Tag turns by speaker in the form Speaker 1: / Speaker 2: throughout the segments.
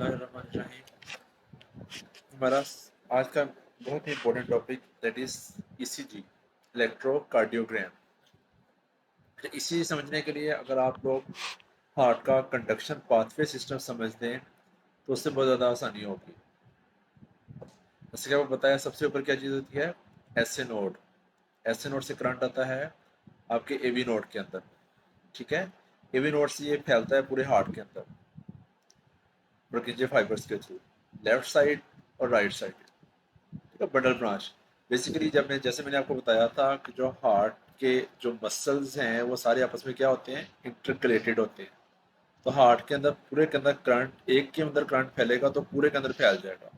Speaker 1: बिस्मिल्लाहिर्रहमानिर्रहीम। हमारा आज का बहुत ही important topic that is ECG, electrocardiogram. तो ईसीजी समझने के लिए अगर आप लोग हार्ट का कंडक्शन पाथवे सिस्टम समझ दें तो उससे बहुत ज़्यादा आसानी होगी। जैसे कि आपको बताया, सबसे ऊपर क्या चीज़ होती है? SA node. एसए नोड से करंट आता है आपके एवी नोड के अंदर। ठीक है, एवी नोड से ये फैलता है पूरे हार्ट के अंदर ब्रोकेंजिया फाइबर्स के थ्रू, लेफ्ट साइड और राइट साइड। ठीक है, बंडल ब्रांच। बेसिकली जब मैं जैसे मैंने आपको बताया था कि जो हार्ट के जो मसल्स हैं वो सारे आपस में क्या होते हैं? इंटरकलेटेड होते हैं। तो हार्ट के अंदर पूरे के अंदर करंट, एक के अंदर करंट फैलेगा तो पूरे के अंदर फैल जाएगा।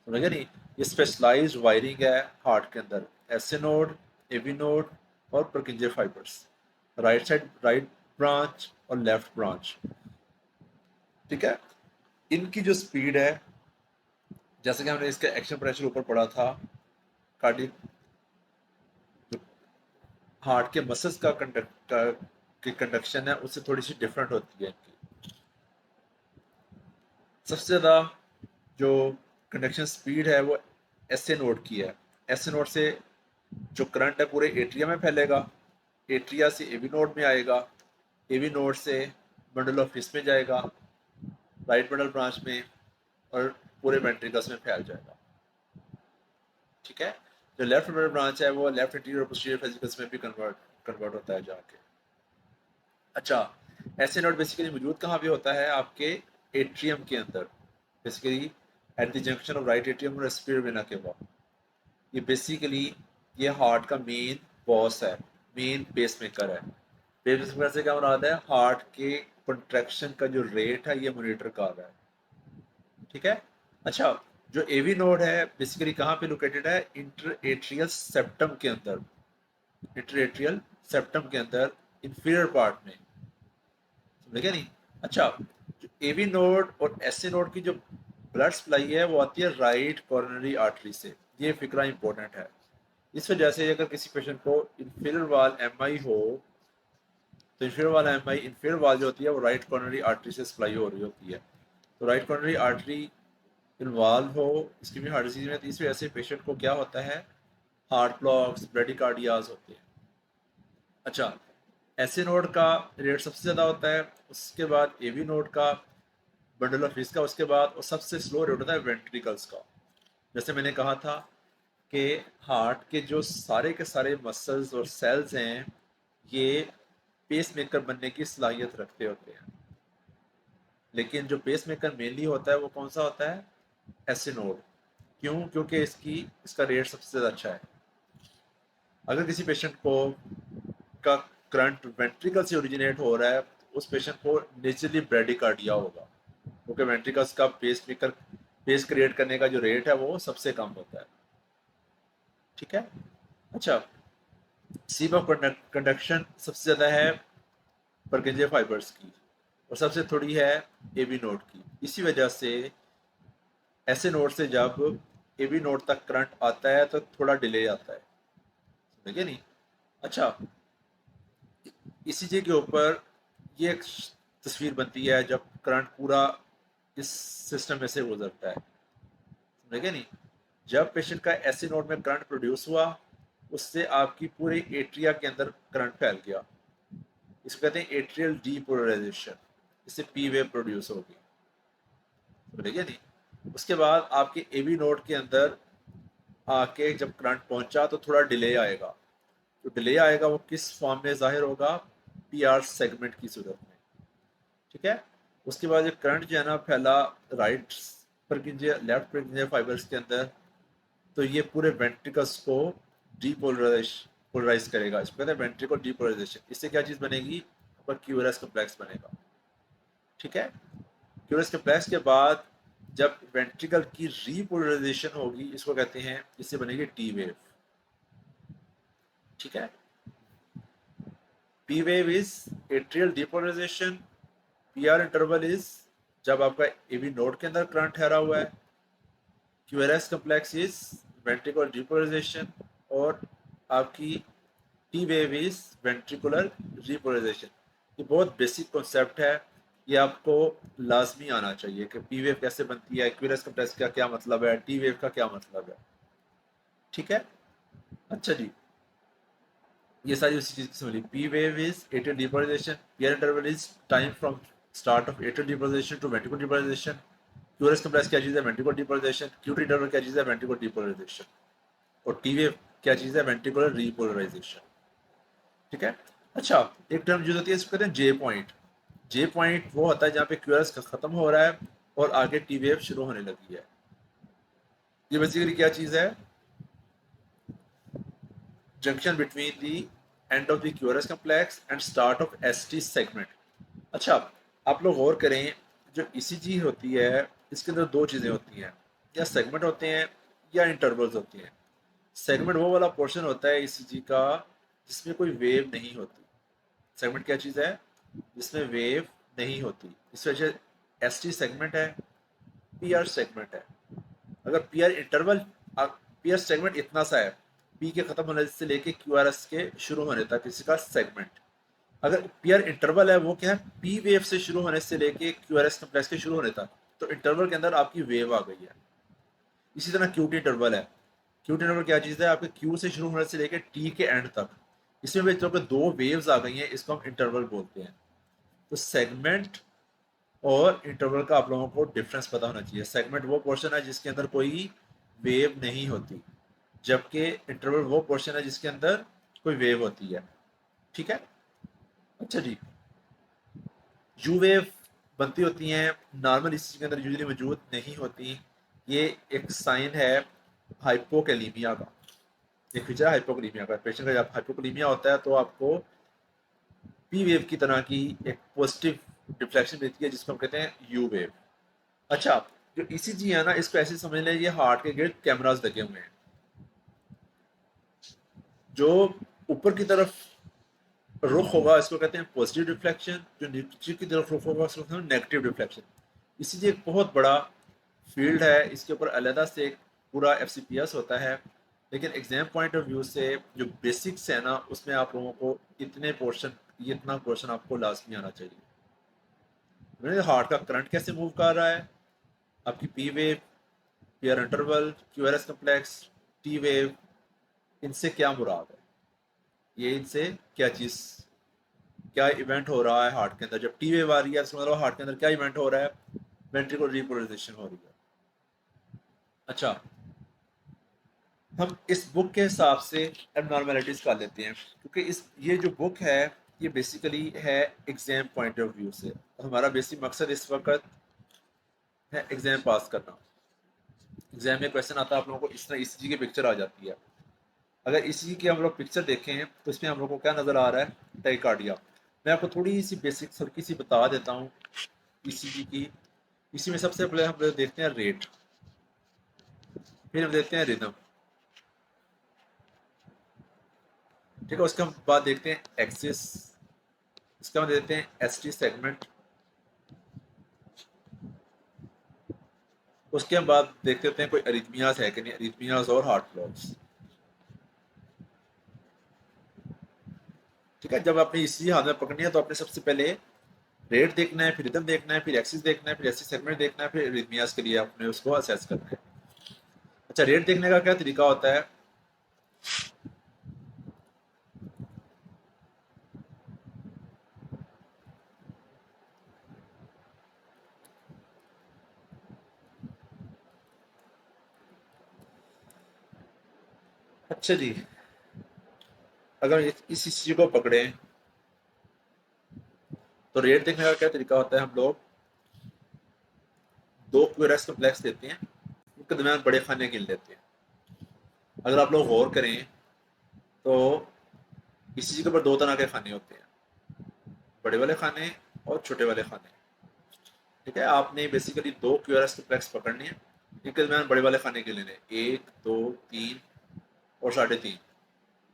Speaker 1: समझे नहीं? ये स्पेशलाइज्ड वायरिंग है हार्ट के अंदर। एसए नोड, एवी नोड और Purkinje fibres, right side right branch और लेफ्ट ब्रांच। ठीक है, इनकी जो स्पीड है, जैसे कि हमने इसका एक्शन प्रेशर ऊपर पढ़ा था, कार्डियक जो हार्ट के मसल्स का कंडक्शन है उससे थोड़ी सी डिफरेंट होती है इनकी। सबसे ज़्यादा जो कंडक्शन स्पीड है वो एसए नोड की है। एसए नोड से जो करंट है पूरे एट्रिया में फैलेगा, एट्रिया से एवी नोड में आएगा, एवी नोड से बंडल ऑफ हिस में जाएगा, राइट बंडल ब्रांच में, और पूरे वेंट्रिकल्स में फैल जाएगा। ठीक है, जो लेफ्ट बंडल ब्रांच है वो लेफ्ट एंटीरियर और पोस्टीरियर वेसिकल्स में भी कन्वर्ट होता है जाके। अच्छा, ऐसे नोड बेसिकली मौजूद कहाँ पे होता है? आपके एट्रियम के अंदर, basically at the junction of right atrium और स्पीयर वेना के बाद। ये बेसिकली ये हार्ट का मेन बॉस है, मेन पेस मेकर है। पेस मेकर से क्या मुराद है? हार्ट के कंट्रैक्शन का जो रेट है ये मॉनिटर कर रहा है। ठीक है। अच्छा, जो एवी नोड है बेसिकली कहाँ पे लोकेटेड है? इंटर एट्रियल सेप्टम के अंदर, इंटर एट्रियल सेप्टम के अंदर, इंफीरियर पार्ट में। समझ गया नहीं? अच्छा, जो एवी नोड और एसए नोड की जो ब्लड सप्लाई है वो आती है राइट कॉरोनरी आर्टरी से। ये फिक्रा इंपॉर्टेंट है। इस वजह से अगर किसी पेशेंट को इंफीरियर वाल एमआई हो तो इंफीरियर वाल जो होती है वो राइट कॉर्नरी आर्टरी से सप्लाई हो रही होती है। तो राइट कॉर्नरी आर्टरी इन्वॉल्व हो इसकी भी हार्ट डिजीज में, तो इस वजह से पेशेंट को क्या होता है? हार्ट ब्लॉक्स, ब्रेडिकार्डियाज होते हैं। अच्छा, एसए नोड का रेट सबसे ज़्यादा होता है, उसके बाद एवी नोड का, बंडल ऑफ हिस का, उसके बाद और सबसे स्लो रेट होता है वेंट्रिकल्स का। जैसे मैंने कहा था कि हार्ट के जो सारे के सारे मसल्स और सेल्स हैं ये पेस मेकर बनने की सलाहियत रखते होते हैं, लेकिन जो पेस मेकर मेनली होता है वो कौन सा होता है? SA node. क्यों? क्योंकि इसका रेट सबसे ज़्यादा अच्छा है। अगर किसी पेशेंट को का करंट वेंट्रिकल से ओरिजिनेट हो रहा है तो उस पेशेंट को नेचुरली ब्रेडिकार्डिया होगा, क्योंकि वेंट्रिकल्स का पेस क्रिएट करने का जो रेट है वो सबसे कम होता है। ठीक है। अच्छा, सीम ऑफ कंडक्शन सबसे ज़्यादा है परकिंजे फाइबर्स की और सबसे थोड़ी है एबी नोड की। इसी वजह से ऐसे नोड से जब एबी नोड तक करंट आता है तो थोड़ा डिले आता है। समझे नहीं? अच्छा, इसी चीज़ के ऊपर ये एक तस्वीर बनती है जब करंट पूरा इस सिस्टम में से गुजरता है। समझे नहीं? जब पेशेंट का ऐसे नोड में करंट प्रोड्यूस हुआ उससे आपकी पूरे एट्रिया के अंदर करंट फैल गया। इसको कहते हैं एट्रियल डीपोलराइजेशन। इससे पी वेव प्रोड्यूस होगी। समझे नहीं? उसके बाद आपके एवी नोड के अंदर आके जब करंट पहुंचा तो थोड़ा डिले आएगा। जो डिले आएगा वो किस फॉर्म में जाहिर होगा? पीआर सेगमेंट की सूरत में। ठीक है। उसके बाद जब करंट जो है ना फैला राइट परकिंजिया लेफ्ट परकिंजिया फाइबर्स के अंदर, तो ये पूरे वेंट्रिकल्स को पोलराइज करेगा। इसको कहते हैं वेंट्रिकल डीपोलराइजेशन। इससे क्या चीज़ बनेगी? आपका क्यूरस कम्प्लेक्स बनेगा। ठीक है। क्यूरस कम्प्लेक्स के बाद जब वेंट्रिकल की रीपोलराइजेशन होगी इसको कहते हैं, इससे बनेगी टी वेव। ठीक है। P wave is atrial depolarisation, P R interval is जब आपका एवी नोड के अंदर करंट ठहरा हुआ है, QRS complex is ventricular depolarization, और आपकी T wave is ventricular repolarization. ये बहुत बेसिक कॉन्सेप्ट है, ये आपको लाजमी आना चाहिए कि पी वेव कैसे बनती है, क्यूरेस कंप्लेक्स का क्या मतलब है, टी वेव का क्या मतलब है। ठीक है, अच्छा जी, ये सारी उसी चीज की समझ ली। P wave is atrial depolarisation, PR interval is time from start of atrial depolarisation to ventricular depolarisation. QRS complex क्या चीज है, वेंट्रिकुलर डिपोलराइजेशन। क्यूटी इंटरवल क्या चीज है, वेंट्रिकुलर डिपोलराइजेशन। और टी वेव क्या चीज है, वेंट्रिकुलर रिपोलराइजेशन। ठीक है, अच्छा, एक टर्म यूज होती है, इसको कहते हैं जे पॉइंट। जे पॉइंट वो होता है जहाँ पे क्यूएस खत्म हो रहा है और आगे टी वेव शुरू होने लगी है। ये बेसिकली क्या चीज है, junction between the end of the QRS complex and start of ST segment. अच्छा, आप लोग गौर करें, जो ईसीजी होती है इसके अंदर दो चीजें होती हैं, या सेगमेंट होते हैं या इंटरवल्स होती हैं। सेगमेंट वो वाला पोर्शन होता है ईसीजी का जिसमें कोई वेव नहीं होती। सेगमेंट क्या चीज है, जिसमें वेव नहीं होती। इस वजह एस टी सेगमेंट है, पी आर सेगमेंट है। अगर P R interval, P R segment इतना सा है, पी के खत्म होने से लेके क्यू आर एस के शुरू होने तक किसी का सेगमेंट। अगर पी आर इंटरवल है, वो क्या है, पी वेव से शुरू होने से लेके क्यू आर एस कम्प्लेक्स के शुरू होने तक, तो इंटरवल के अंदर आपकी वेव आ गई है। इसी तरह क्यूटी इंटरवल है। क्यूटी इंटरवल क्या चीज है, आपके क्यू से शुरू होने से लेके टी के एंड तक, इसमें भी जो दो वेव्स आ गई हैं, इसको हम इंटरवल बोलते हैं। तो सेगमेंट और इंटरवल का आप लोगों को डिफरेंस पता होना चाहिए। सेगमेंट वो पोर्शन है जिसके अंदर कोई वेव नहीं होती, जबकि इंटरवल वो पोर्शन है जिसके अंदर कोई वेव होती है। ठीक है, अच्छा जी, यू वेव बनती होती हैं, नॉर्मल इसी के अंदर यूजली मौजूद नहीं होती। ये एक साइन है हाइपोकैलीमिया का, एक फीचर है हाइपोकैलीमिया का। पेशेंट का जब हाइपोकैलीमिया होता है तो आपको पी वेव की तरह की एक पॉजिटिव डिफ्लेक्शन मिलती है जिसको हम कहते हैं यू वेव। अच्छा, जो ईसीजी है ना, इसको ऐसे समझ लें, ये हार्ट के गिर्द कैमरास लगे हुए हैं। जो ऊपर की तरफ रुख होगा इसको कहते हैं पॉजिटिव डिफ्लेक्शन, जो नीचे की तरफ रुख होगा इसको कहते हैं नेगेटिव डिफ्लेक्शन। ईसीजी एक बहुत बड़ा फील्ड है, इसके ऊपर अलहदा से एक पूरा एफसीपीएस होता है। लेकिन एग्जाम पॉइंट ऑफ व्यू से जो बेसिक्स है ना, उसमें आप लोगों को इतने पोर्शन, ये इतना पोर्शन आपको लाजमी आना चाहिए। हार्ट का करंट कैसे मूव कर रहा है, आपकी P wave, peer interval, QRS complex, T wave, इनसे क्या मुराद है, ये इनसे क्या चीज, क्या इवेंट हो रहा है हार्ट के अंदर। जब टी वेव आ रही है तो मतलब हार्ट के अंदर क्या इवेंट हो रहा है, वेंट्रिकुलर रिपोलराइजेशन हो रही है। अच्छा, हम इस बुक के हिसाब से एबनॉर्मेलिटीज कर लेते हैं, क्योंकि इस ये जो बुक है ये बेसिकली है एग्जाम पॉइंट ऑफ व्यू से। हमारा बेसिक मकसद इस वक्त है एग्जाम पास करना। एग्जाम में क्वेश्चन आता है आप लोगों को इस तरह, ईसीजी की पिक्चर आ जाती है। अगर इसी की हम लोग पिक्चर देखें तो इसमें हम लोग को क्या नज़र आ रहा है, टाइकार्डिया। मैं आपको थोड़ी सी बेसिक हल्की सी बता देता हूँ ईसीजी की। इसी में सबसे पहले हम लोग देखते हैं रेट, फिर हम देखते हैं रिदम, ठीक है। उसके बाद देखते हैं एक्सिस, इसका हम देखते हैं एसटी सेगमेंट। उसके बाद देखते होते हैं कोई अरिथमियाज है कि नहीं, अरिथमियाज और हार्ट ब्लॉक्स। ठीक है, जब आपने इसी हाथ में पकड़नी है तो आपने सबसे पहले रेट देखना है, फिर रिदम देखना है, फिर एक्सिस देखना है, फिर एसटी सेगमेंट देखना है, फिर अरिथमियाज के लिए आपने उसको असेस करना है। अच्छा, रेट देखने का क्या तरीका होता है, अच्छा जी, अगर इस चीज को पकड़े तो रेट देखने का क्या तरीका होता है, हम लोग दो क्यूरेस कम्प्लेक्स देते हैं, उनके दरमियान बड़े खाने गिन लेते हैं। अगर आप लोग गौर करें तो इसी चीज के ऊपर दो तरह के खाने होते हैं, बड़े वाले खाने और छोटे वाले खाने। ठीक है, आपने बेसिकली दो क्यूआरएस कम्प्लेक्स पकड़ने हैं, इनके दरमियान बड़े वाले खाने के लेने, एक, दो, तीन और 3.5।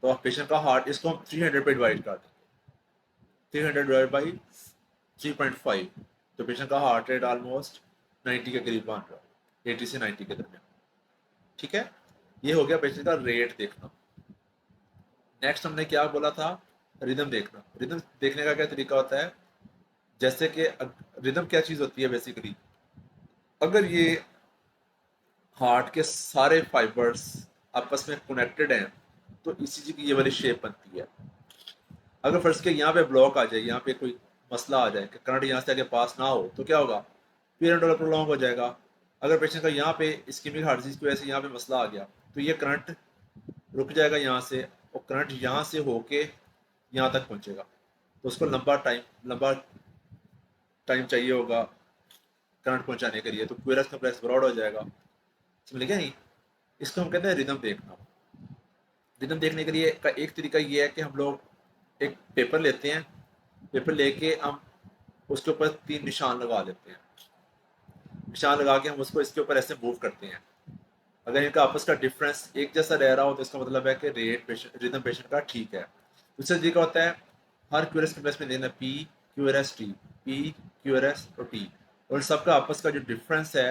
Speaker 1: तो आप पेशेंट का हार्ट, इसको हम 300 पे डिवाइड कर देंगे, 300 डिवाइड बाई 3.5, तो पेशेंट का हार्ट रेट ऑलमोस्ट 90 के करीब बन रहा है, 80 से 90 के दरमियान। ठीक है, ये हो गया पेशेंट का रेट देखना। नेक्स्ट हमने क्या बोला था, रिदम देखना। रिदम देखने का क्या तरीका होता है, जैसे कि रिदम क्या चीज होती है बेसिकली, अगर ये हार्ट के सारे फाइबर्स आपस में कनेक्टेड हैं तो ईसीजी की ये वाली शेप बनती है। अगर फर्स्ट के यहाँ पे ब्लॉक आ जाए, यहाँ पे कोई मसला आ जाए कि करंट यहाँ से आगे पास ना हो, तो क्या होगा, पीरियड वाला प्रोलॉन्ग हो जाएगा। अगर पेशेंट का यहाँ पे इस्कीमिक हार्ट डिजीज की वजह से यहाँ पे मसला आ गया तो ये करंट रुक जाएगा यहाँ से, और करंट यहाँ से होके यहाँ तक पहुंचेगा, तो उसको लंबा टाइम चाहिए होगा करंट पहुंचाने के लिए, तो क्यूरस कम्प्लेक्स ब्रॉड हो जाएगा। समझ गया नहीं? इसको हम कहते हैं रिदम देखना। रिदम देखने के लिए का एक तरीका ये है कि हम लोग एक पेपर लेते हैं, पेपर लेके हम उसके ऊपर 3 निशान लगा लेते हैं, निशान लगा के हम उसको इसके ऊपर ऐसे मूव करते हैं। अगर इनका आपस का डिफरेंस एक जैसा रह रहा हो तो इसका मतलब है कि रेट पेशेंट रिदम पेशेंट का ठीक है। दूसरा तरीका होता है हर क्यूरस कम्प्लेक्स में देना P Q R S T, P Q R S और टी, और सबका आपस का जो डिफरेंस है,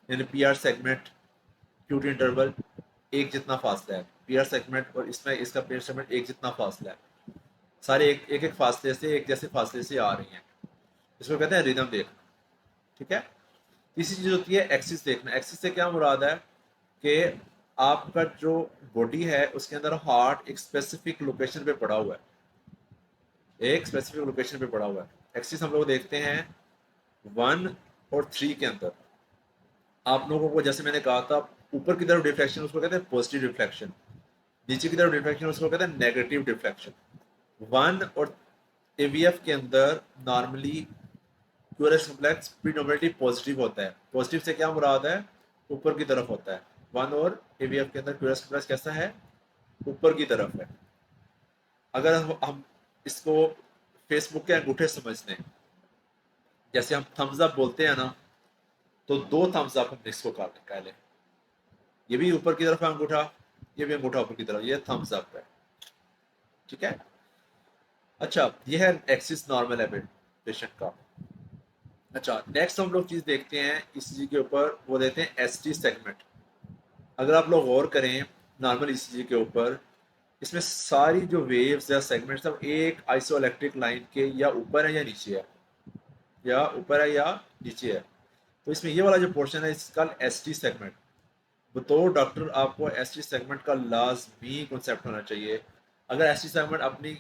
Speaker 1: यानी P R segment Q T interval एक जितना फासला है, पी आर सेगमेंट और इसमें इसका पी आर सेगमेंट एक जितना फासला है, सारे एक एक फासले से एक जैसे फासले से आ रही हैं। इसको कहते हैं रिदम देखना। ठीक है। तीसरी चीज होती है एक्सिस देखना। एक्सिस से क्या मुराद है कि आपका जो बॉडी है उसके अंदर हार्ट एक स्पेसिफिक लोकेशन पे पड़ा हुआ है, एक स्पेसिफिक लोकेशन पे पड़ा हुआ है। एक्सिस हम लोग देखते हैं 1 और 3 के अंदर। आप लोगों को जैसे मैंने कहा था, ऊपर की तरफ डिफ्लेक्शन उसको कहते हैं पॉजिटिव डिफ्लेक्शन, नीचे की तरफ डिफ्लेक्शन उसको कहते हैं नेगेटिव डिफ्लेक्शन। 1 और एवीएफ के अंदर नॉर्मली क्यूरस कम्प्लेक्स प्रीडोमिनेटली पॉजिटिव होता है। पॉजिटिव से क्या मुराद है, ऊपर की तरफ होता है। 1 और एवीएफ के अंदर क्यूरस कम्प्लेक्स कैसा है, ऊपर की तरफ है। अगर हम इसको फेसबुक के अंगूठे समझ लें, जैसे हम थम्स अप बोलते हैं ना, तो 2 थम्स अप हम इसको कह लें, ये भी ऊपर की तरफ है अंगूठा, ये भी अंगूठा ऊपर की तरफ, ये थम्स अप है। ठीक है। अच्छा, ये है एक्सिस नॉर्मल है पेशेंट का। अच्छा, नेक्स्ट हम लोग चीज देखते हैं ईसीजी के ऊपर, वो देते हैं एसटी सेगमेंट। अगर आप लोग गौर करें नॉर्मल ईसीजी के ऊपर, इसमें सारी जो वेव्स या सेगमेंट्स सब एक आइसोइलेक्ट्रिक लाइन के या ऊपर है या नीचे है, या ऊपर है या नीचे है। तो इसमें ये वाला जो पोर्शन है इसका एस टी सेगमेंट। बतौर डॉक्टर आपको एस टी सेगमेंट का लाजमी कॉन्सेप्ट होना चाहिए। अगर एस टी सेगमेंट अपनी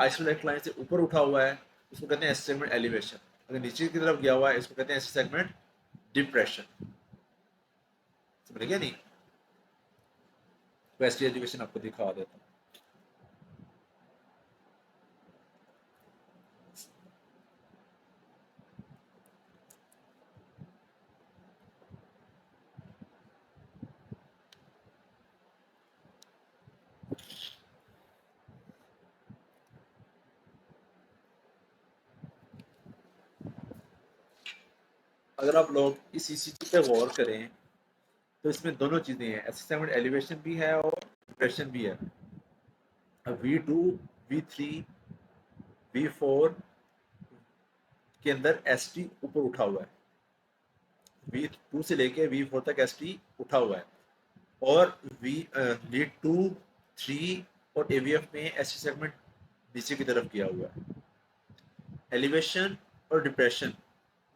Speaker 1: आइसोइलेक्ट्रिक लाइन से ऊपर उठा हुआ है उसको कहते हैं एस टी सेगमेंट एलिवेशन, अगर नीचे की तरफ गया हुआ है इसको कहते हैं एस टी सेगमेंट डिप्रेशन। समझ गया नहीं? तो एस टी एलिवेशन आपको दिखा देता हूँ। अगर आप लोग इस ईसीजी पे गौर करें तो इसमें दोनों चीजें हैं, एस टी सेगमेंट एलिवेशन भी है और डिप्रेशन भी है। V2, V3, V4 के अंदर एस टी ऊपर उठा हुआ है, V2 से लेके V4 तक एस टी उठा हुआ है, और लीड 2, 3 और एवीएफ में एस टी सेगमेंट नीचे की तरफ किया हुआ है। एलिवेशन और डिप्रेशन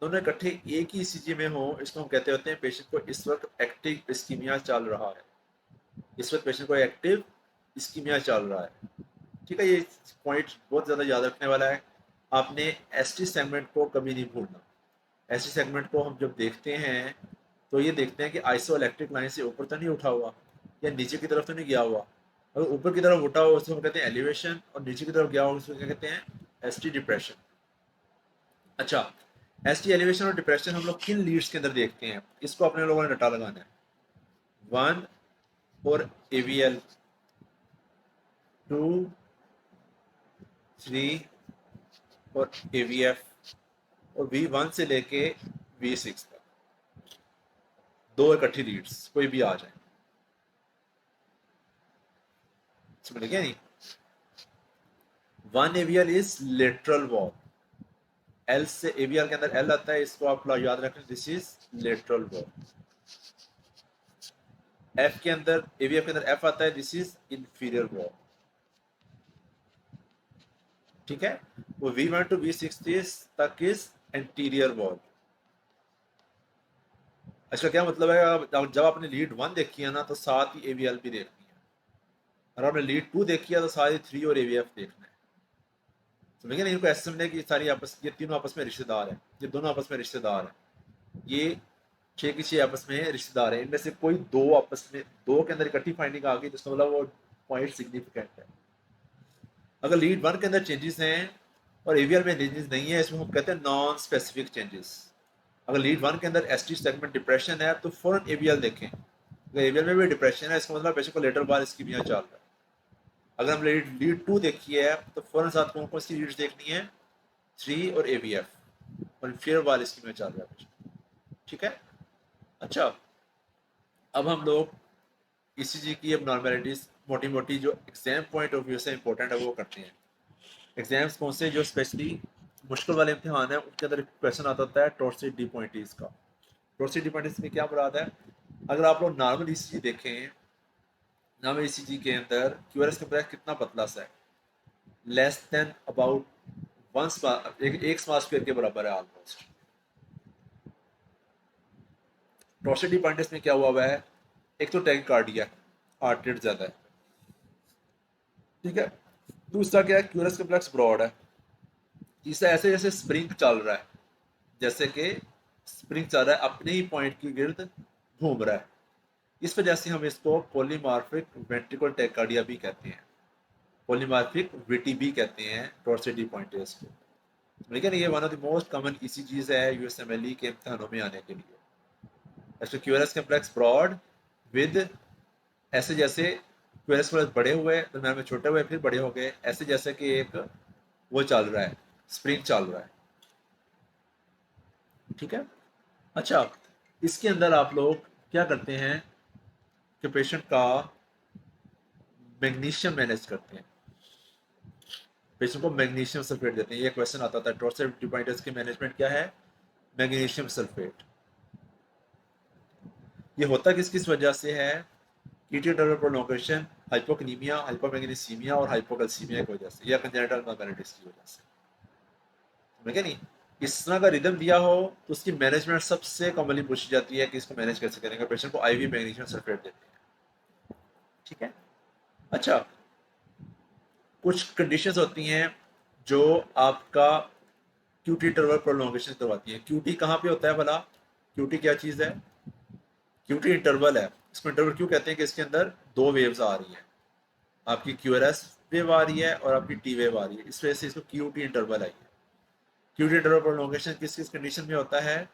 Speaker 1: दोनों इकट्ठे एक ही ईसीजी में हो, इसको हम कहते होते हैं पेशेंट को इस वक्त एक्टिव इस्कीमिया चल रहा है, इस वक्त पेशेंट को एक्टिव इस्कीमिया चल रहा है। ठीक है, ये पॉइंट बहुत ज़्यादा याद रखने वाला है। आपने एसटी सेगमेंट को कभी नहीं भूलना। एसटी सेगमेंट को हम जब देखते हैं तो ये देखते हैं कि आइसो इलेक्ट्रिक लाइन से ऊपर तो नहीं उठा हुआ या नीचे की तरफ तो नहीं गया हुआ। अगर ऊपर की तरफ उठा हुआ उसको हम कहते हैं एलिवेशन, और नीचे की तरफ गया हुआ उसको क्या कहते हैं, एसटी डिप्रेशन। अच्छा, एसटी एलिवेशन और डिप्रेशन हम लोग किन लीड्स के अंदर देखते हैं, इसको अपने लोगों ने रटा लगाना है। 1 और एवीएल, 2, 3 और एवीएफ, और V1 से लेके V6 तक, 2 इकट्ठी लीड्स कोई भी आ जाए। समझ गया नहीं? 1 AVL is lateral wall, L से एवीएल के अंदर एल आता है, इसको आप लोग याद रखें, this is lateral wall. F के अंदर एवीएफ के अंदर एफ आता है, दिस इज इंफीरियर वॉल। ठीक है। वो V1 to V60 तक इज एंटीरियर वॉल। इसका क्या मतलब है, जब आपने लीड 1 देखी है ना तो साथ ही AVL भी देखनी है, और आपने लीड 2 देखी है तो साथ ही 3 और AVF देखना है। समझिए ना, इनको ऐसे समझने की सारी आपस, ये तीनों आपस में रिश्तेदार हैं, ये दोनों आपस में रिश्तेदार हैं, ये 6 की 6 आपस में रिश्तेदार हैं, इनमें से कोई दो आपस में, दो के अंदर इकट्ठी फाइंडिंग आ गई तो इसका मतलब वो पॉइंट सिग्निफिकेंट है। अगर लीड 1 के अंदर चेंजेस हैं और AVL में चेंजेस नहीं है, इसमें हम कहते हैं नॉन स्पेसिफिक चेंजेस। अगर लीड 1 के अंदर ST सेगमेंट डिप्रेशन है तो फौरन AVL देखें। अगर AVL में भी डिप्रेशन है, इसका मतलब पेशेंट को लेटर बार इसकी भी चल रहा है। अगर हम लीड 2 देखी है तो फौरन साथ कौन कौन सी लीड्स देखनी है, 3 और AVF, और फिर वाल इसकी में चल रहा है। ठीक है। अच्छा, अब हम लोग ECG की अब नॉर्मेलिटीज मोटी मोटी जो एग्जाम पॉइंट ऑफ व्यू से इंपॉर्टेंट है वो करते हैं। एग्जाम्स कौन से जो स्पेशली मुश्किल वाले इम्तिहान है उनके अंदर क्वेश्चन आता होता है टॉर्सिड डी पॉइंटीज का। टॉर्सिड डी पॉइंटीज में क्या मुराद है, अगर आप लोग नॉर्मल ECG देखें, नॉर्मल ECG के अंदर QRS का प्रेस कितना पतला सा है, लेस देन अबाउट एक स्मॉल स्क्वायर के बराबर है ऑलमोस्ट। टॉर्सिड डी पॉइंटीज में क्या हुआ है, एक तो टैकिकार्डिया, हार्ट रेट ज्यादा है, ठीक है। दूसरा क्या है, क्यूरस कॉम्प्लेक्स ब्रॉड है। तीसरा ऐसे जैसे स्प्रिंग चल रहा है, जैसे कि स्प्रिंग चल रहा है अपने ही पॉइंट के गिर्द घूम रहा है, इस वजह से हम इसको पॉलीमार्फिक वेंट्रिकल टैकिकार्डिया भी कहते हैं, पॉलीमार्फिक VT भी कहते हैं टॉर्सिड डी पॉइंटर्स को। लेकिन ये one of the most common ECGs है USMLE के इम्तिहानों में आने के लिए। ऐसे क्यूरस कॉम्प्लेक्स ब्रॉड विद, ऐसे जैसे क्यूरस कॉम्प्लेक्स बड़े हुए दरम्यान में छोटे हुए फिर बड़े हो गए, ऐसे जैसे कि एक वो चल रहा है, स्प्रिंग चल रहा है। ठीक है। अच्छा, इसके अंदर आप लोग क्या करते हैं कि पेशेंट का मैग्नीशियम मैनेज करते हैं, पेशेंट को मैग्नीशियम सल्फेट देते हैं। ये क्वेश्चन आता था टॉर्सिड डी पॉइंटर्स की मैनेजमेंट क्या है, मैग्नीशियम सल्फेट। ये होता किस किस वजह से है, कीटोटर्मल प्रोलोंगेशन, हाइपोकनीमिया, हाइपोमैग्नीसीमिया और हाइपोकैल्सीमिया की वजह से, या कंजेनिटल माइग्रेनिटिस की वजह से। समझ गए नहीं, इस तरह का रिदम दिया हो तो उसकी मैनेजमेंट सबसे कॉमनली पूछी जाती है कि इसको मैनेज कैसे करेंगे, पेशेंट को IV मैग्नीशियम सल्फेट देते हैं। ठीक है। अच्छा, कुछ कंडीशंस होती हैं जो आपका QT इंटरवल प्रोलोंगेशन करवाती है। QT कहाँ पे होता है भला, QT क्या चीज़ है, QT इंटरवल है। इसको इंटरवल क्यों कहते हैं कि इसके अंदर दो वेव्स आ रही हैं, आपकी QRS वेव आ रही है और आपकी T वेव आ रही है, इस वजह से इसको QT इंटरवल आई है। QT इंटरवल प्रोलोंगेशन किस किस कंडीशन में होता है,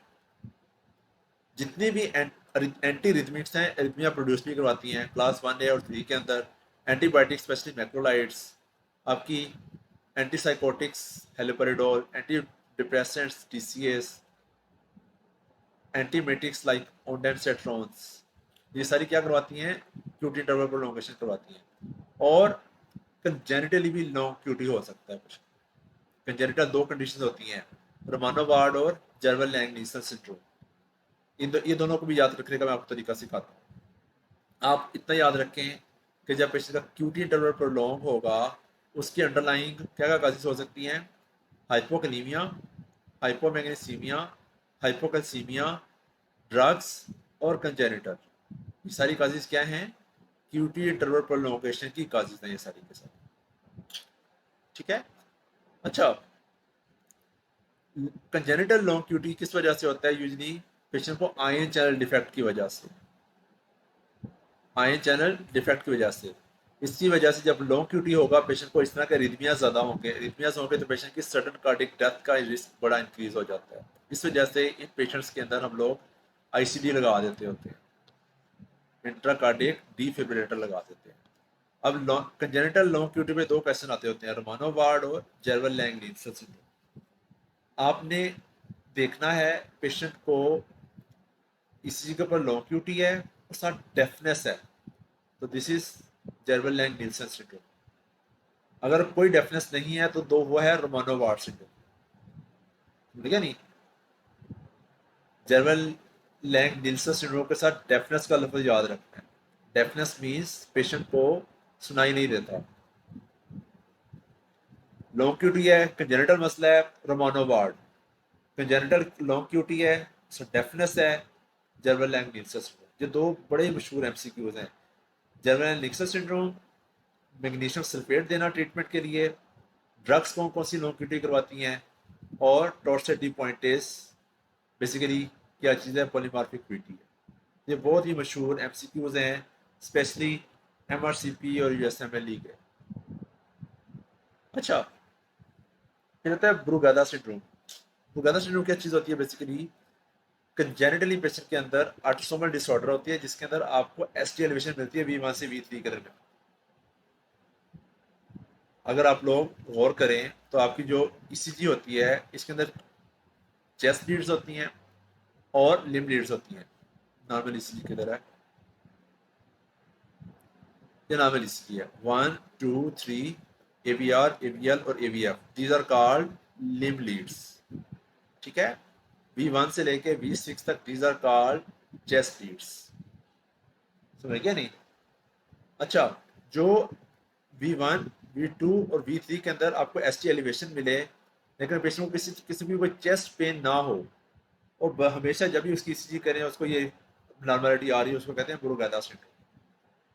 Speaker 1: जितने भी एंटी रिथमिक्स हैं एरिथमिया प्रोड्यूस भी करवाती हैं क्लास 1A और 3 के अंदर, एंटीबायोटिक्स स्पेशली मैक्रोलाइड्स, आपकी antipsychotics haloperidol, anti depressants TCAs, antiemetics like ondansetrons, ये सारी क्या करवाती हैं, QT इंटरवल प्रोलोंगेशन करवाती हैं। और कंजेनिटली भी लॉन्ग QT हो सकता है। कंजेनिटल दो कंडीशन होती हैं, रोमानो वार्ड और जर्वल लैंग नीसन सिंड्रोम। ये दोनों को भी याद रखने का मैं आपको तरीका सिखाता हूँ। आप इतना याद रखें कि जब पेशेंट का QT इंटरवल प्रोलॉन्ग होगा, उसकी अंडरलाइंग क्या क्या काजेस हो सकती हैं, हाइपोकनीमिया, हाइपोमैग्नीसीमिया, हाइपोकैल्सीमिया, ड्रग्स और कंजेनिटल। ये सारी काजेस क्या हैं, QT इंटरवल प्रोलॉन्गेशन की काजेस हैं ये सारी के सारी। ठीक है। अच्छा, कंजेनिटल लॉन्ग QT किस वजह से होता है, यूजली पेशेंट को आयन चैनल डिफेक्ट की वजह से, आयन चैनल डिफेक्ट की वजह से। इसकी वजह से जब लॉन्ग QT होगा पेशेंट को इस तरह के रिदमियाज ज़्यादा होंगे, रिदमियाज होंगे तो पेशेंट की सडन कार्डिक डेथ का रिस्क बड़ा इंक्रीज हो जाता है। इस वजह से इन पेशेंट्स के अंदर हम लोग ICD लगा देते होते हैं, इंट्राकार्डिक डिफिब्रिलेटर लगा देते हैं। अब कंजेनिटल लॉन्ग QT में दो क्वेश्चन आते होते हैं, रोमानो वार्ड और जेरवल लैंग नील्सन सिंड्रोम। आपने देखना है पेशेंट को इसी के ऊपर लॉन्ग QT है और साथ डेफनेस है, तो this is जेरवल Lang Nielsen syndrome. अगर कोई डेफनेस नहीं है तो दो वो है रोमानो वार्ड सिंड्रोम। ठीक है नहीं, जेरवल लैंग नील्सन सिंड्रोम के साथ डेफनेस का लफ्ज याद रखना है। डेफनेस मीन्स पेशेंट को सुनाई नहीं देता, लॉन्ग क्यूटी है, कंजेनिटल मसला है, Romano Ward. Congenital long QT है, डेफनेस है, जर्मन लैंग निल्सन सिंड्रोम। ये दो बड़े मशहूर एमसीक्यूज हैं। German Lange Nielsen syndrome, magnesium sulphate देना ट्रीटमेंट के लिए, ड्रग्स कौन कौन सी लॉन्ग क्यूटी करवाती हैं, और टॉर्सेट डी पॉइंटेस बेसिकली क्या चीज़ है, पॉलीमार्फिक क्यूटी है। ये बहुत ही मशहूर एमसीक्यूज हैं, स्पेशली एमआरसीपी और यूएसएमएलई के। अच्छा, फिर आता है ब्रुगादा सिंड्रोम। ब्रुगादा सिंड्रोम क्या चीज़ होती है, बेसिकली कंजेनिटली पेशेंट के अंदर ऑटोसोमल डिसऑर्डर होती है, जिसके अंदर आपको एसटी एलिवेशन मिलती है V1 से V3 के दरमियान। अगर आप लोग गौर करें तो आपकी जो ईसीजी होती है, इसके अंदर चेस्ट लीड्स होती हैं और लिम्ब लीड्स होती हैं। नॉर्मल ईसीजी की तरह ये नॉर्मल ईसीजी है। 1 2 3 AVR AVL और AVF, these are called limb leads. ठीक है, V1 से लेके V6 तक these are called chest leads. समझ गया नहीं? अच्छा, जो V1 V2 और V3 के अंदर आपको एसटी एलिवेशन मिले, लेकिन पेशेंट को किसी किसी भी कोई चेस्ट पेन ना हो, और हमेशा जब भी उसकी ईसीजी करें उसको ये नॉर्मलिटी आ रही है, उसको कहते हैं ब्रुगादा सिंड्रोम।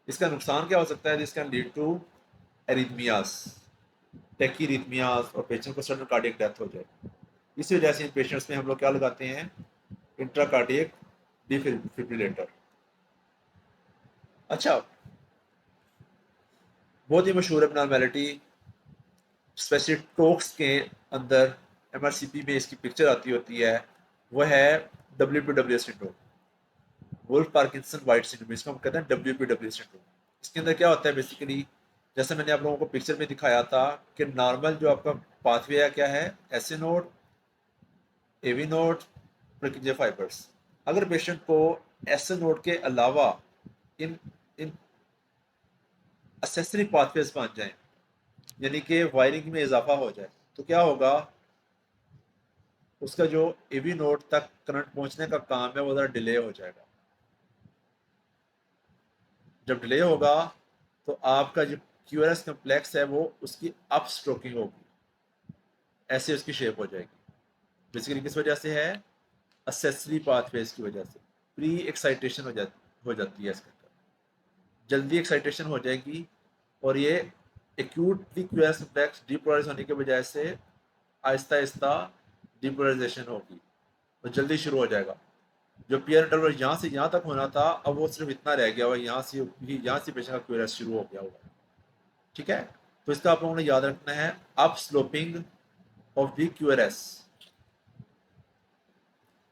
Speaker 1: इसका नुकसान क्या हो सकता है? This can lead to arrhythmias, tachyarrhythmias, और पेशेंट को सडन कार्डियक डेथ हो जाए। इसी वजह से इन पेशेंट्स में हम लोग क्या लगाते हैं? Intracardiac defibrillator. अच्छा, बहुत ही मशहूर एबनॉर्मेलिटी, स्पेशली टोक्स के अंदर एमआरसीपी में इसकी पिक्चर आती होती है, वह है WPW syndrome, Wolff Parkinson White syndrome. इसको हम कहते हैं WPW सिंड्रोम। इसके अंदर क्या होता है बेसिकली, जैसे मैंने आप लोगों को पिक्चर में दिखाया था कि नॉर्मल जो आपका पाथवे है क्या है, SA node, AV node, Purkinje fibres. अगर पेशेंट को एसए नोड के अलावा इन इन असेसरी पाथवेज बन जाए, यानी कि वायरिंग में इजाफा हो जाए, तो क्या होगा? उसका जो एवी नोड तक करंट पहुंचने का काम है वो ज़रा डिले हो जाएगा। जब डिले होगा तो आपका जो क्यूआरएस कम्प्लेक्स है वो उसकी अप स्ट्रोकिंग होगी, ऐसे उसकी शेप हो जाएगी। बेसिकली किस वजह से है? असेसरी पाथवेज की वजह से प्री एक्साइटेशन हो जाती है इसके अंदर, जल्दी एक्साइटेशन हो जाएगी, और ये एक्यूटली क्यूआरएस कम्प्लेक्स डिपोलराइज होने की बजाय से आहिस्ता आहिस्ता डिपोलराइजेशन होगी, तो जल्दी शुरू हो जाएगा। जो पीयर इंटरवल यहाँ से यहाँ तक होना था, अब वो सिर्फ इतना रह गया हुआ, यहाँ से पेशेंट का क्यूआरएस शुरू हो गया हुआ। ठीक है, तो इसका आप लोगों ने याद रखना है, up sloping of the QRS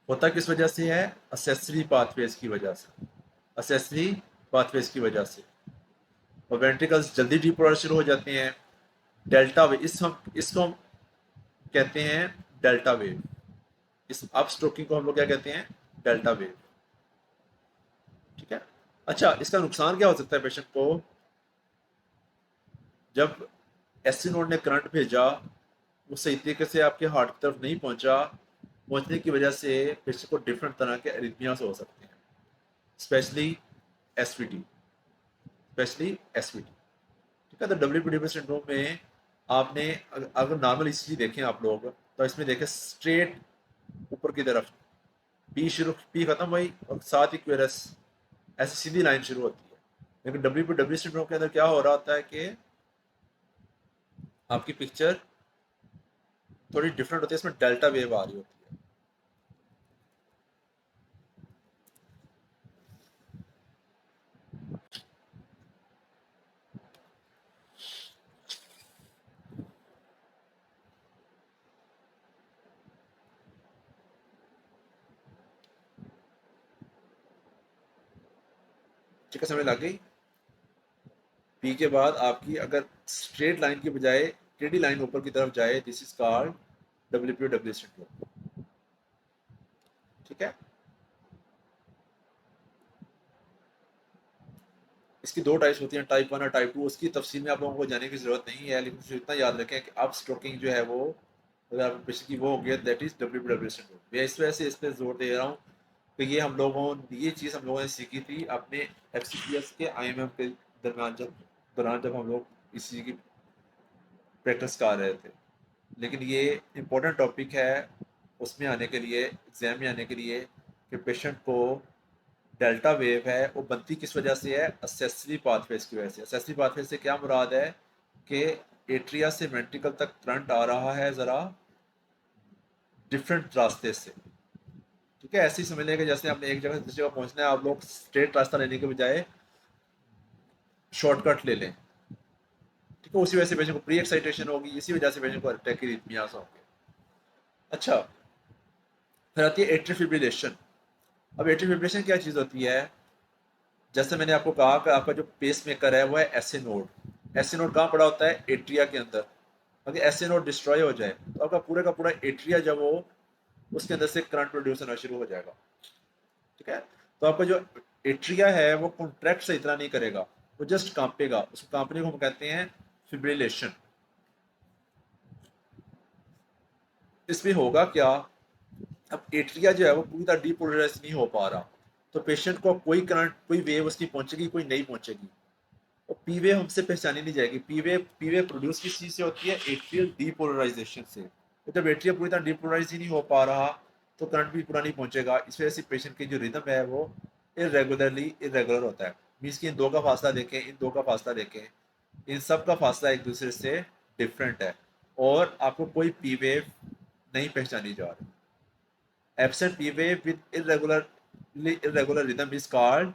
Speaker 1: होता किस वजह से है? असेसरी पाथवेज की वजह से, असेसरी पाथवेज की वजह से। और वेंट्रिकल्स जल्दी डिपोलराइज शुरू हो जाते हैं। डेल्टा वेव, इसको हम कहते हैं डेल्टा वेव। इस अप स्ट्रोकिंग को हम लोग क्या कहते हैं? Delta wave. ठीक है, अच्छा, इसका नुकसान क्या हो सकता है पेशेंट को? जब एससी नोड ने करंट भेजा, वो सही तरीके से आपके हार्ट की तरफ नहीं पहुंचने की वजह से पेशेंट को डिफरेंट तरह के एरिथमियास हो सकते हैं, स्पेशली एसवीटी, स्पेशली एसवीटी। ठीक है, तो WPW सिंड्रोम में आपने अगर नॉर्मल ईसीजी देखें आप लोग, तो इसमें देखें स्ट्रेट ऊपर की तरफ पी खत्म हुई और साथ ही क्यूरस ऐसी सीधी लाइन शुरू होती है। लेकिन WPW सिंड्रोम के अंदर क्या हो रहा होता है कि आपकी पिक्चर थोड़ी डिफरेंट होती है, इसमें डेल्टा वेव आ रही होती है। ठीक है, समझ लग गई? पी के बाद आपकी अगर स्ट्रेट लाइन की बजाय टेढ़ी लाइन ऊपर की तरफ जाए, this is called WPW syndrome. ठीक है, इसकी दो टाइप्स होती हैं, टाइप 1 और टाइप 2। उसकी तफसील में आप लोगों को जाने की जरूरत नहीं है, लेकिन सिर्फ इतना याद रखें कि अप स्ट्रोकिंग जो है वो, अगर आप पेशेंट की वो हो गया, दैट इज WPW सिंड्रोम। मैं इस वजह से इस पर जोर दे रहा हूँ कि ये चीज़ हम लोगों ने सीखी थी अपने FCPS के IMM के दरमियान, जब हम लोग इस चीज़ की प्रैक्टिस कर रहे थे। लेकिन ये इम्पोर्टेंट टॉपिक है उसमें आने के लिए, एग्जाम में आने के लिए, कि पेशेंट को डेल्टा वेव है वो बनती किस वजह से है, असेसरी पाथवेज की वजह से। असेसरी पाथवे से क्या मुराद है कि एट्रिया से वेंट्रिकल तक करंट आ रहा है ज़रा डिफरेंट रास्ते से। ठीक है, ऐसे ही समझ लें कि जैसे आपने एक जगह से दूसरी जगह पहुंचना है, आप लोग स्ट्रेट रास्ता लेने के बजाय शॉर्टकट ले लें। ठीक है, उसी वजह से पेशेंट को प्री एक्साइटेशन होगी, इसी वजह से पेशेंट को टैकीरिथमियास होंगे। अच्छा, फिर आती है एट्रियल फिब्रिलेशन। अब एट्रियल फिब्रिलेशन क्या चीज़ होती है? जैसे मैंने आपको कहा कि आपका जो पेस मेकर है वो है एसए नोड। एसए नोड कहाँ पड़ा होता है? एट्रिया के अंदर। अगर एसए नोड डिस्ट्रॉय हो जाए तो आपका पूरे का पूरा एट्रिया जब वो उसके अंदर से करंट प्रोड्यूस होना शुरू हो जाएगा। ठीक है, तो आपका जो एट्रिया है वो कॉन्ट्रैक्ट से इतना नहीं करेगा, वो जस्ट कांपेगा। उस कांपने को हम कहते हैं फिब्रिलेशन। इसमें होगा क्या, अब एट्रिया जो है वो पूरी तरह डीपोलराइज नहीं हो पा रहा, तो पेशेंट को कोई करंट, कोई वेव उसकी पहुंचेगी, कोई नहीं पहुंचेगी। और पी वेव हमसे पहचानी नहीं जाएगी। पी वेव प्रोड्यूस किस चीज से होती है? एट्रियल डीपोलराइजेशन से। तो जब एट्रिया पूरी तरह डीपोलराइज ही नहीं हो पा रहा तो करंट भी पूरा नहीं पहुंचेगा। इस वजह से पेशेंट की जो रिदम है वो इरेगुलर होता है। मीन्स कि इन दो का फासला देखें, इन दो का फासला देखें, इन सब का फासला एक दूसरे से डिफरेंट है, और आपको कोई पी वेव नहीं पहचानी जा रही। Absent P wave with irregular rhythm is called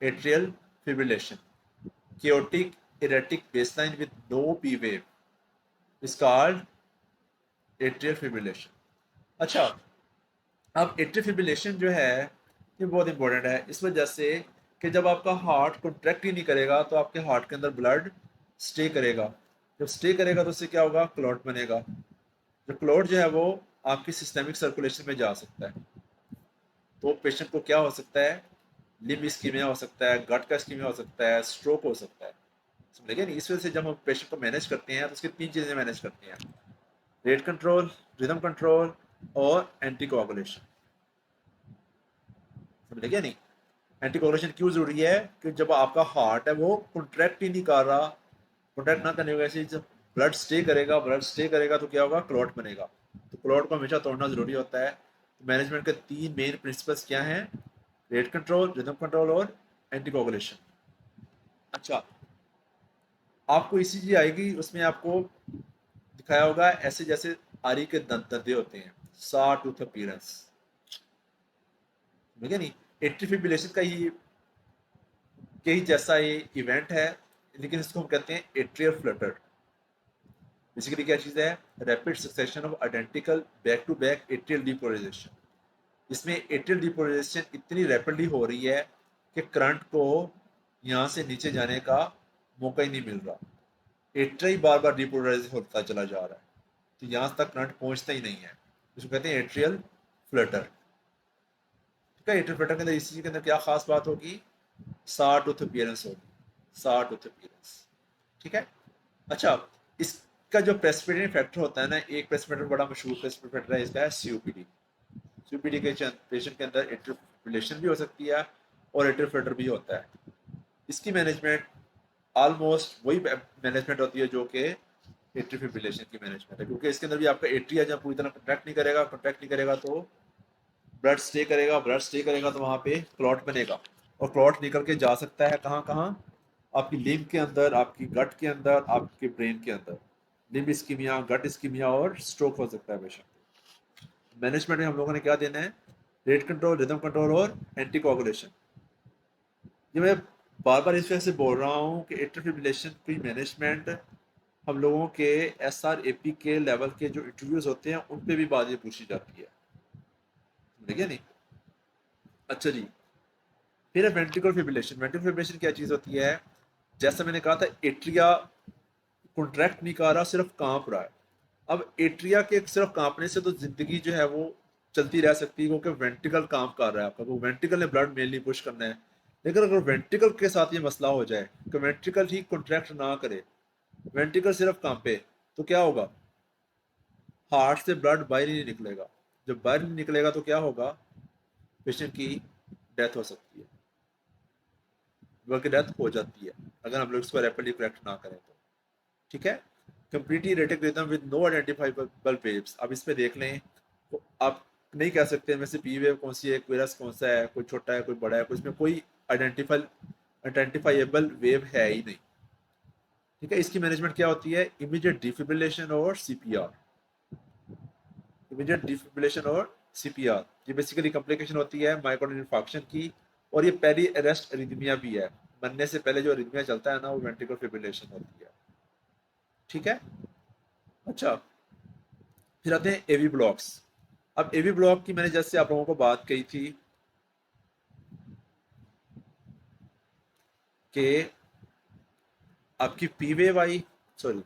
Speaker 1: atrial fibrillation. Chaotic erratic baseline with no P wave is called atrial fibrillation. अच्छा, अब atrial fibrillation जो है ये बहुत इंपॉर्टेंट है इस वजह से कि जब आपका हार्ट कॉन्ट्रैक्ट ही नहीं करेगा तो आपके हार्ट के अंदर ब्लड स्टे करेगा। जब स्टे करेगा तो उससे क्या होगा? क्लॉट बनेगा। जो क्लॉट जो है वो आपकी सिस्टेमिक सर्कुलेशन में जा सकता है। तो पेशेंट को क्या हो सकता है? लिम्ब इस्कीमिया हो सकता है, गट का इस्कीमिया हो सकता है, स्ट्रोक हो सकता है। समझ गए नहीं? इस वजह से जब हम पेशेंट को मैनेज करते हैं तो उसकी तीन चीजें मैनेज करते हैं: रेट कंट्रोल, रिदम कंट्रोल और एंटी कोआगुलेशन। समझ गए नहीं? एंटी कोआगुलेशन क्यों जरूरी है? कि जब आपका हार्ट है वो कॉन्ट्रैक्ट ही नहीं कर रहा, कॉन्ट्रैक्ट ना करने की वजह से जब ब्लड स्टे करेगा तो क्या होगा? क्लॉट बनेगा। तो क्लॉट को हमेशा तोड़ना जरूरी होता है। तो मैनेजमेंट के तीन मेन प्रिंसिपल्स क्या हैं? रेट कंट्रोल, रिदम कंट्रोल और एंटी कोआगुलेशन। अच्छा, आपको इसी चीज आएगी, उसमें आपको दिखाया होगा ऐसे जैसे आरी के दंदे होते हैं, सा टूथ अपीयरेंस। ठीक है नहीं? एट्री फिब्रिलेशन का ही जैसा ये इवेंट है, लेकिन इसको हम कहते हैं एट्रियल फ्लटर। बेसिकली क्या चीज है? Rapid succession of identical back to back atrial depolarization. इसमें एट्रियल डीपोलराइजेशन इतनी रैपिडली हो रही है कि करंट को यहाँ से नीचे जाने का मौका ही नहीं मिल रहा। एट्रिया ही बार बार डीपोलराइज होता चला जा रहा है, तो यहाँ तक करंट पहुंचता ही नहीं है। इसको कहते हैं एट्रियल फ्लटर। ठीक है, एट्रियल फ्लटर के अंदर इस चीज के अंदर क्या खास बात होगी? साठ उथ अपीयरेंस होगी, साठ उथ अपीयरेंस। ठीक है। अच्छा, इसका जो प्रेसिपिटेटिंग फैक्टर होता है ना, एक प्रेसिपिटेटर बड़ा मशहूर प्रेसिपिटेटर फैक्टर है इसका, है सीओपीडी। सीओपीडी के पेशेंट के अंदर एट्रियल फिब्रिलेशन भी हो सकती है और एट्रियल फ्लटर भी होता है। इसकी मैनेजमेंट ऑलमोस्ट वही मैनेजमेंट होती है जो कि एट्रियल फिब्रिलेशन की मैनेजमेंट है, क्योंकि इसके अंदर भी आपका एट्रिया जब पूरी तरह कॉन्ट्रैक्ट नहीं करेगा तो ब्लड स्टे करेगा तो वहां पे क्लॉट बनेगा, और क्लॉट निकल के जा सकता है कहाँ कहाँ? आपकी लिम्ब के अंदर, आपकी गट के अंदर, आपके ब्रेन के अंदर। लिम्ब इस्कीमिया, गट इस्कीमिया और स्ट्रोक हो सकता है पेशेंट। मैनेजमेंट में हम लोगों ने क्या देना है? रेट कंट्रोल, रिदम कंट्रोल और एंटी कोआगुलेशन। ये मैं बार बार इस वजह से बोल रहा हूँ कि एट्रियल फिब्रिलेशन की मैनेजमेंट हम लोगों के SRAP के लेवल के जो इंटरव्यूज होते हैं उन पे भी बातें पूछी जाती है। ठीक है नहीं? अच्छा जी, फिर है वेंट्रिकल फिब्रिलेशन। वेंट्रिकल फिब्रिलेशन क्या चीज होती है? जैसा मैंने कहा था, एट्रिया कॉन्ट्रैक्ट नहीं कर रहा, सिर्फ कांप रहा है। अब एट्रिया के सिर्फ कांपने से तो जिंदगी जो है वो चलती रह सकती है, क्योंकि वेंट्रिकल काम कर रहा है आपका, वो वेंट्रिकल ने ब्लड मेनली पुश करना है। लेकिन अगर वेंट्रिकल के साथ ये मसला हो जाए कि वेंट्रिकल ही कॉन्ट्रैक्ट ना करे, वेंट्रिकल सिर्फ कांपे, तो क्या होगा? हार्ट से ब्लड बाहर ही नहीं निकलेगा। जब बाहर नहीं निकलेगा तो क्या होगा? पेशेंट की डेथ हो सकती है, बल्कि डेथ हो जाती है अगर हम लोग इसको रैपिडली करेक्ट ना करें तो। ठीक है। Completely erratic rhythm with no identifiable waves. अब इस पे देख लें तो आप नहीं कह सकते इनमें से पी वेव कौन सी है, क्वेरस कौन सा है, कोई छोटा है कोई बड़ा है, कोई इसमें कोई आइडेंटिफाइबल वेव है ही नहीं। ठीक है, इसकी मैनेजमेंट क्या होती है, इमीडिएट डिफिब्रिलेशन और सीपीआर। इमीडिएट डिफिब्रिलेशन और सीपीआर ये बेसिकली कॉम्प्लिकेशन होती है मायोकार्डियल इंफार्क्शन की, और ये पहली अरेस्ट अरिथमिया भी है। मरने से पहले जो अरिथमिया चलता है ना, वो वेंट्रिकुलर फिब्रिलेशन होती है। ठीक है, अच्छा फिर आते हैं एवी ब्लॉक्स। अब एवी ब्लॉक की मैंने जैसे आप लोगों को बात कही थी कि आपकी पी वेव आई, सॉरी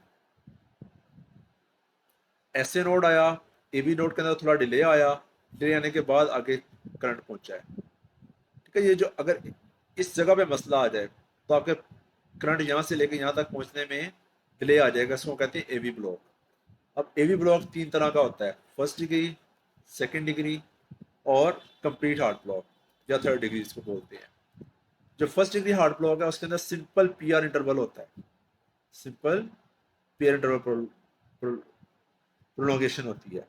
Speaker 1: एसए नोड आया, एबी नोड के अंदर थोड़ा डिले आया, डिले आने के बाद आगे करंट पहुंचा है। ठीक है, ये जो अगर इस जगह पे मसला आ जाए तो आपके करंट यहाँ से लेके यहाँ तक पहुंचने में डिले आ जाएगा, इसको कहते हैं एवी ब्लॉक। अब एवी ब्लॉक तीन तरह का होता है, फर्स्ट डिग्री, सेकेंड डिग्री और कंप्लीट हार्ट ब्लॉक या थर्ड डिग्री इसको बोलते हैं। जो फर्स्ट डिग्री हार्ट ब्लॉक है उसके अंदर सिंपल पीआर इंटरवल होता है, सिंपल पीआर इंटरवल प्रोलोंगेशन होती है।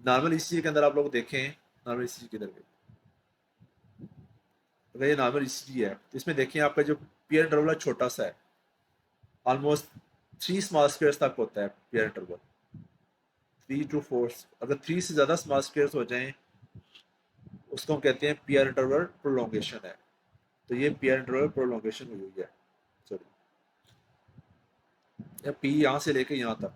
Speaker 1: नॉर्मल ईसीजी के अंदर आप लोग देखें, नॉर्मल ईसीजी किधर गई, अगर ये नॉर्मल ईसीजी है तो इसमें देखिए आपका जो पीआर इंटरवल है छोटा सा है, ऑलमोस्ट 3 स्मॉल स्क्वायर्स तक होता है पीआर इंटरवल, 3 to 4। अगर 3 से ज्यादा स्मॉल स्क्वायर्स हो जाएं उसको हम कहते हैं पीआर इंटरवल प्रोलोंगेशन है। तो ये पीआर इंटरवल प्रोलोंगेशन हुई है, सॉरी या पी यहाँ से लेके यहाँ तक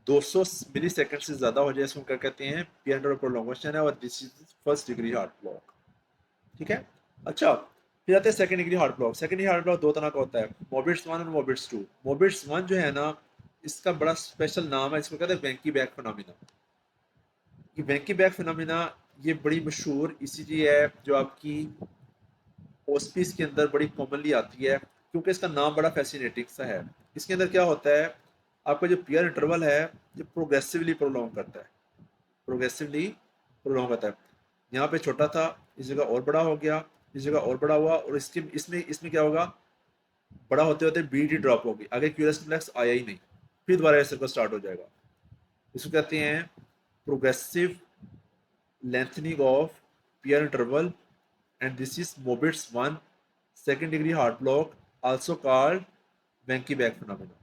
Speaker 1: 200 मिली सेकेंड से ज्यादा हो जाए इसको क्या कहते हैं, पीआर इंटरवल प्रोलोंगेशन है, और this is first degree heart block. ठीक है, अच्छा फिर आते हैं second degree heart block. Second degree heart block दो तरह का होता है, मोबिट्स 1 और मोबिट्स 2। मोबिट्स 1 जो है ना, इसका बड़ा स्पेशल नाम है, इसको कहते हैं वेंकी बैक फिनोमिना। ये वेंकी बैक फिनोमिना ये बड़ी मशहूर ईसीजी है जो आपकी ऑस्पिस के अंदर बड़ी कॉमनली आती है, क्योंकि इसका नाम बड़ा फैसिनेटिंग सा है। इसके अंदर क्या होता है, आपका जो पीआर इंटरवल है ये प्रोग्रेसिवली प्रोलॉन्ग करता है, प्रोग्रेसिवली प्रोलॉन्ग करता है। यहाँ पे छोटा था, इस जगह और बड़ा हो गया, इस जगह और बड़ा हुआ, और इसके इसमें इसमें क्या होगा, बड़ा होते होते बीटी ड्रॉप होगी, आगे क्यूरस रिफ्लेक्स आया ही नहीं, फिर दोबारा सर्कल स्टार्ट हो जाएगा। इसको कहते हैं progressive lengthening of PR interval, and this is मोबिट्स 1 second degree heart block, also called Venky back phenomena.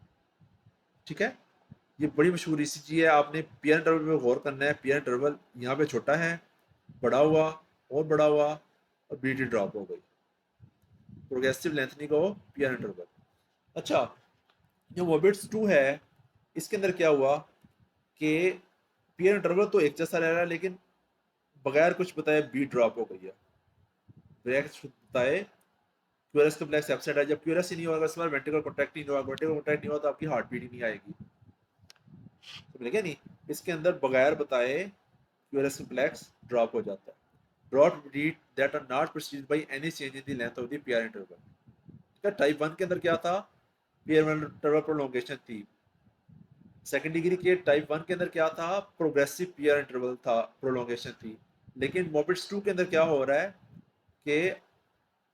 Speaker 1: ठीक है, ये बड़ी मशहूर ईसीजी है, आपने पीआर इंटरवल पे गौर करना है। पीआर इंटरवल यहाँ पे छोटा है, बड़ा हुआ और बड़ा हुआ, और बीटी ड्रॉप हो गई, progressive lengthening of PR interval. अच्छा, जो मोबिट्स 2 है इसके अंदर क्या हुआ कि पीआर इंटरवल तो एक जैसा रह रहा है, लेकिन बगैर कुछ बताए बीट ड्रॉप हो गई है, बगैर कुछ बताए क्यूरस कॉम्प्लेक्स एब्सेंट है। जब क्यूरस ही नहीं होगा इस बार वेंट्रिकल कॉन्ट्रैक्ट नहीं होगा, वेंट्रिकल कॉन्ट्रैक्ट नहीं होगा तो आपकी हार्ट बीट ही नहीं आएगी, समझ गए नहीं। इसके अंदर बगैर बताए क्यूरस कॉम्प्लेक्स ड्रॉप हो जाता है, drop beat that are not preceded by any change in the length of the PR interval. Type 1 के अंदर क्या था, पीआर इंटरवल प्रोलोंगेशन थी। सेकंड डिग्री के टाइप 1 के अंदर क्या था, प्रोग्रेसिव पीआर इंटरवल था, प्रोलोंगेशन थी। लेकिन मोबिट्स 2 के अंदर क्या हो रहा है कि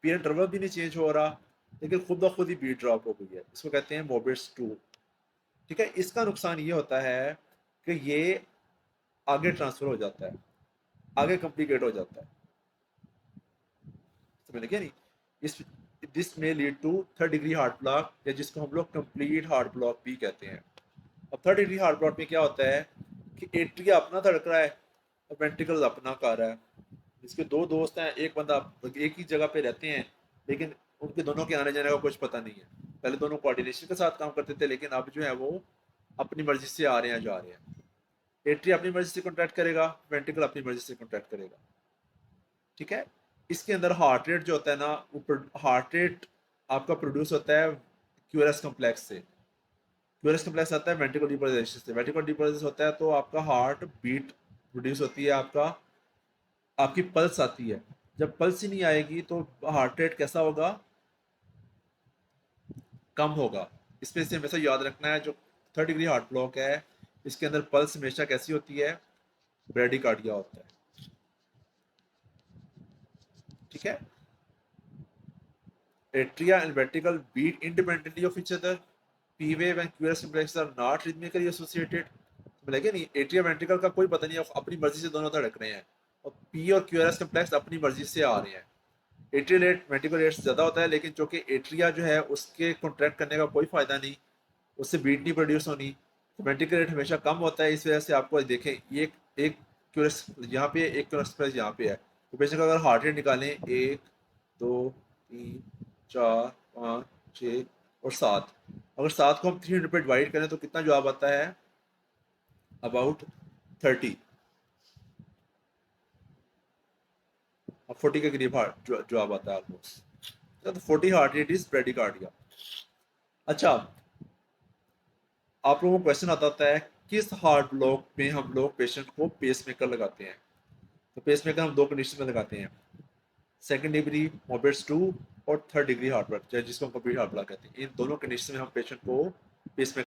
Speaker 1: पीआर इंटरवल भी नहीं चेंज हो रहा, लेकिन खुद ब खुद ही बीट ड्रॉप हो गई है, इसको कहते हैं मोबिट्स 2। ठीक है, इसका नुकसान ये होता है कि ये आगे ट्रांसफर हो जाता है, आगे कॉम्प्लिकेट हो जाता है, समझ गया नहीं। इस दिस में lead to third degree heart block, या जिसको हम लोग कंप्लीट हार्ट ब्लॉक भी कहते हैं। अब थर्ड डिग्री हार्ट ब्लॉक में क्या होता है कि एट्रिया अपना धड़क रहा है और वेंट्रिकल अपना कर रहा है। इसके दो दोस्त हैं, एक बंदा एक ही जगह पे रहते हैं, लेकिन उनके दोनों के आने जाने का कुछ पता नहीं है। पहले दोनों कोऑर्डिनेशन के साथ काम करते थे, लेकिन अब जो है वो अपनी मर्जी से आ रहे हैं जा रहे हैं। एट्रिया अपनी मर्जी से कॉन्ट्रैक्ट करेगा, वेंट्रिकल अपनी मर्जी से कॉन्ट्रैक्ट करेगा। ठीक है, इसके अंदर हार्ट रेट जो होता है ना, वो हार्ट रेट आपका प्रोड्यूस होता है क्यूरस कॉम्प्लेक्स से। क्यूरस कॉम्प्लेक्स आता है वेंट्रिकल डीपोलाइजेशन से, वेंट्रिकल डीपोलाइजेशन होता है तो आपका हार्ट बीट प्रोड्यूस होती है, आपका आपकी पल्स आती है। जब पल्स ही नहीं आएगी तो हार्ट रेट कैसा होगा, कम होगा। इसमें से हमेशा याद रखना है, जो थर्ड डिग्री हार्ट ब्लॉक है इसके अंदर पल्स हमेशा कैसी होती है, ब्रेडिकार्डिया होता है। ठीक है, atria and ventricle beat independently of each other, P wave and QRS complexes are not rhythmically associated. तो मिलेगा नहीं, एट्रियम वेंट्रिकल का कोई पता नहीं है, अपनी मर्जी से दोनों धड़क रहे हैं, और P और QRS कम्प्लेक्स अपनी मर्जी से आ रहे हैं। एट्रियल रेट वेंट्रिकल रेट ज़्यादा होता है, लेकिन जो कि एट्रिया जो है उसके कॉन्ट्रैक्ट करने का कोई फ़ायदा नहीं, उससे बीट नहीं प्रोड्यूस होनी, तो वेंट्रिकल रेट हमेशा कम होता है। इस वजह से आपको देखें, ये एक क्यूरस यहाँ पे है, एक क्यूरस यहाँ पे है, तो बेशक अगर हार्ट रेट निकालें 1 2 3 4 5 6 और 7, अगर 7 को हम 300 पे डिवाइड करें तो कितना जवाब आता है? अबाउट 30 और 40 के करीब जवाब आता है ऑलमोस्ट। तो 40 हार्ट रेट इज ब्रेडिकार्डिया। अच्छा, आप लोगों को क्वेश्चन आता होता है किस हार्ट ब्लॉक में हम लोग पेशेंट को पेसमेकर लगाते हैं? तो पेसमेकर हम दो कंडीशन में लगाते हैं, सेकंड डिग्री मोबिट्स 2 और थर्ड डिग्री हार्ट ब्लॉक, जिसको हम कंप्लीट हार्ट ब्लॉक कहते हैं। इन दोनों कंडीशन में हम पेशेंट को पेसमेकर